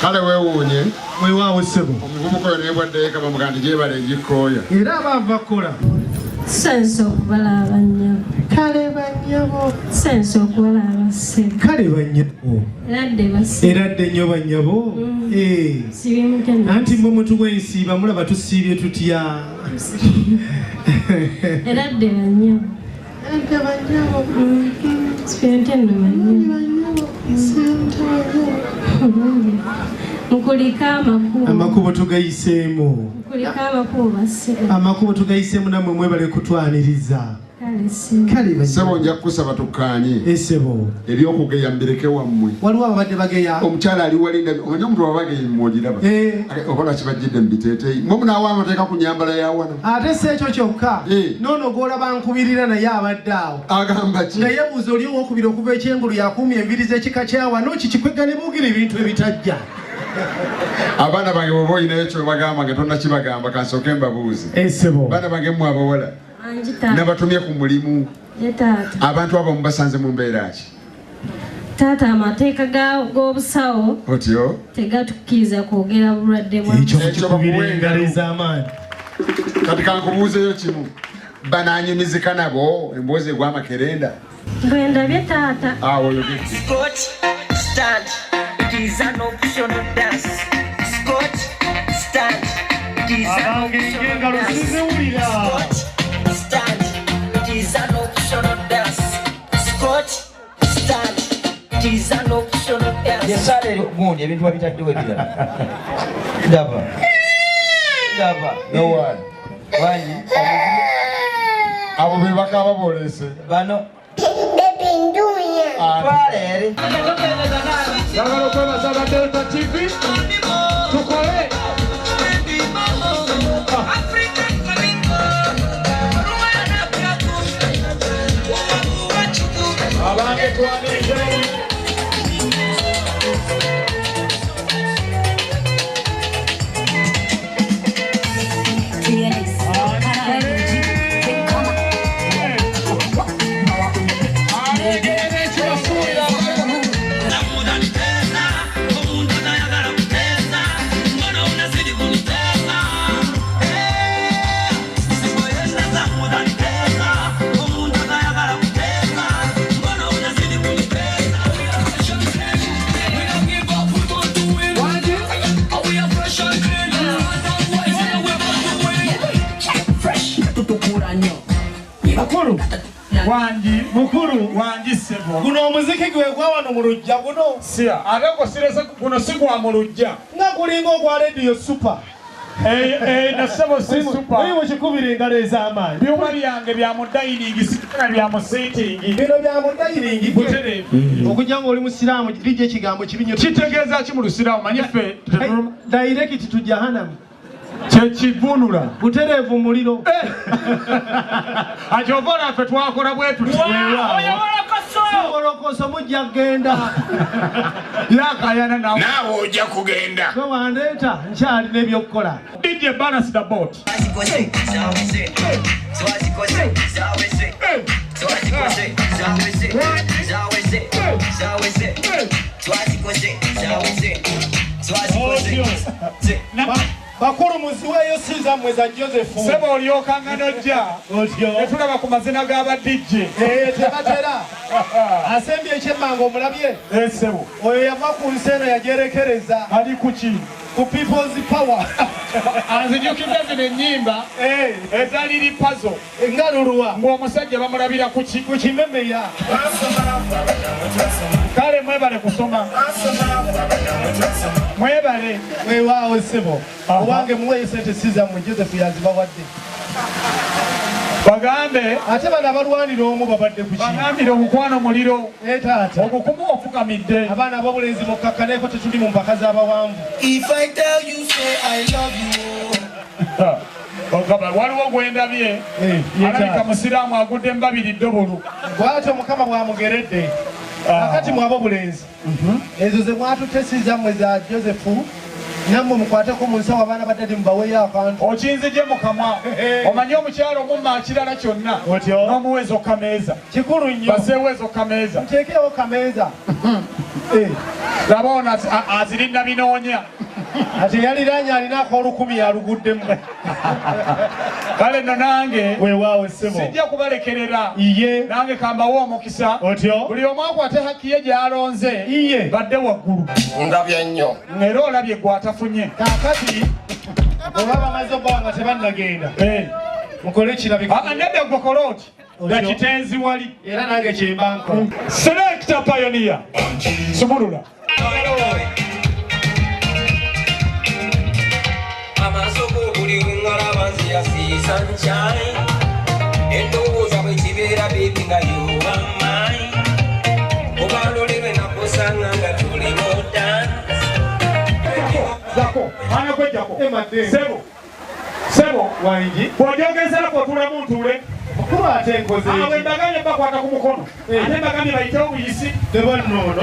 Kale weewuunye weewaawo ssebo omuvubuka oyo neebwadde kaba mugandi gyebala egikooya era abaava kola sense okubalaba nnyabo kale bannyabo sense okubalaba ssebo kale bannyabo eradde nnyo bannyabo anti mwe mutuwensiiba mulaba tusiibye tutya eradde bannyabo sipentendo bannyabo Mukulika amakubo tugayiseemu amakubo tugayiseemu namwe mwebale kutwaniriza kale sebo nja kusaba tukkaanye esebo ebyokugeya mbireke wammwe waliwo ababadde bageya omukyala ali walinda omanye omuntu wabageya mwogiraba okola kibajjidde mubiteeteeyi mwe munaawa amateeka ku nyambala ya wano ate si ekyo kyokka noono gw'olaba nkubirira naye abadde awo agamba ki nga yebuuza oli owokubiri okuva ekyengulu yakuumya enviri z'ekika kya wano kikikwega ne buugira ebintu ebitajja abaana bange bwoba olinayo kyobagamba nga tonnakibagamba kansooke mbabuuze esebo baana bange mmwe abawala nabatumye ku mulimu abantu abo mubasanze mu mbeera ki taata amateeka g'obusawo otyo tegatukkiriza kwogera bulwadde bwekyokubirengalez'amaani kati kankubuuzeyo kimu bananyumizika nabo emboozi egw'amakerenda bwe ndabye taata It is an optional dance. Scotch, stand. It is an optional dance. Scotch, gundi ebintu babitaddewo ebirala ndaba no one wangi abo be bakaba bolese bano twaleere sagala okwebaza aba Delta TV tukole abange twanirize mukuru wangi sebo guno omuziki gwe gwa wano mu lujja guno sia ate ko sirese guno si gwa mu lujja nga gulinga ogwa radio super na sebo si super oyo kikubira engalo ez'amaanyi byuma byange bya mu dining sikana bya mu setting bino bya mu dining butere okujja nga oli musiraamu lijje ekigambo kibinyo kitegeeza ki mu lusiraamu manyi ffe direct to jahannam kyekivunula butereevu muliro akyovona ffe twakola bwetu oyobolokoso mujja kugenda yakayana naawe ojja kugenda gwe wandeeta nkyalina ebyokukola DJ Balance the boat bakuru muziweyo siza mweza Joseph sebo olioka nojja etulaba ku mazina g'aba DJ tebatera asembye ekyemmango omulabye sebo oyo yava ku nseno yajerekereza ali kuki ku people's power anzijukiza zino ennyimba ezaliri puzzle engalulwa ng'omusajja bamulabira ku kimemeya kale mwebale kusoma mwebale weewaawo sebo owange muweyo sente siza mwe Joseph yazibawadde bagambe ate bano abalwanira omu babadde ku bagambire omukwano muliro taata okukumu ofukamidde abaana ab'obulenzi mukkakkaneeko tetuli mu mpaka z'abawanvu waliwo gwendabye alabika musiraamu agudde mbabiridde bulu bwatyo mukama bwamugeredde akati mwabo bulenzi ezo ze mwatutte sizammwe za Josefu nammwe mukwateko mu nsawo abaana baddadi mubaweeyo akantu okinzije mukamwa omanye omukyalo omumma kirala kyonna n'omuwezo kameeza kikulu nnyo baseewezo kameeza nteekeewo kameeza laba ono azirinda binoonya ate yaliranye alinaako olukumi yaluguddemu kale nno nange weewaawo ssebo sijja kubalekerera iye nange kambawo omukisa otyo buli omu akwate hakki ye gy'alonze iye badde waggulu ndabye nnyo era olabye gwatafunye kaakati oba bamaze obbawa nga tebannagenda mukole kirabika nedda gwekola oti nakitenzi wali era nange kyembanko Selector Pioneer sumulula sunshine and those are which vera baby na you are mine obalo lebe na kusanga ngatuli no dance zako ana kwejako sebo wangi bojogeza ko tula muntu le kuba atenkoze awe ndaganye bakwata ku mukono ate ndaganye bayite obuyisi debo nono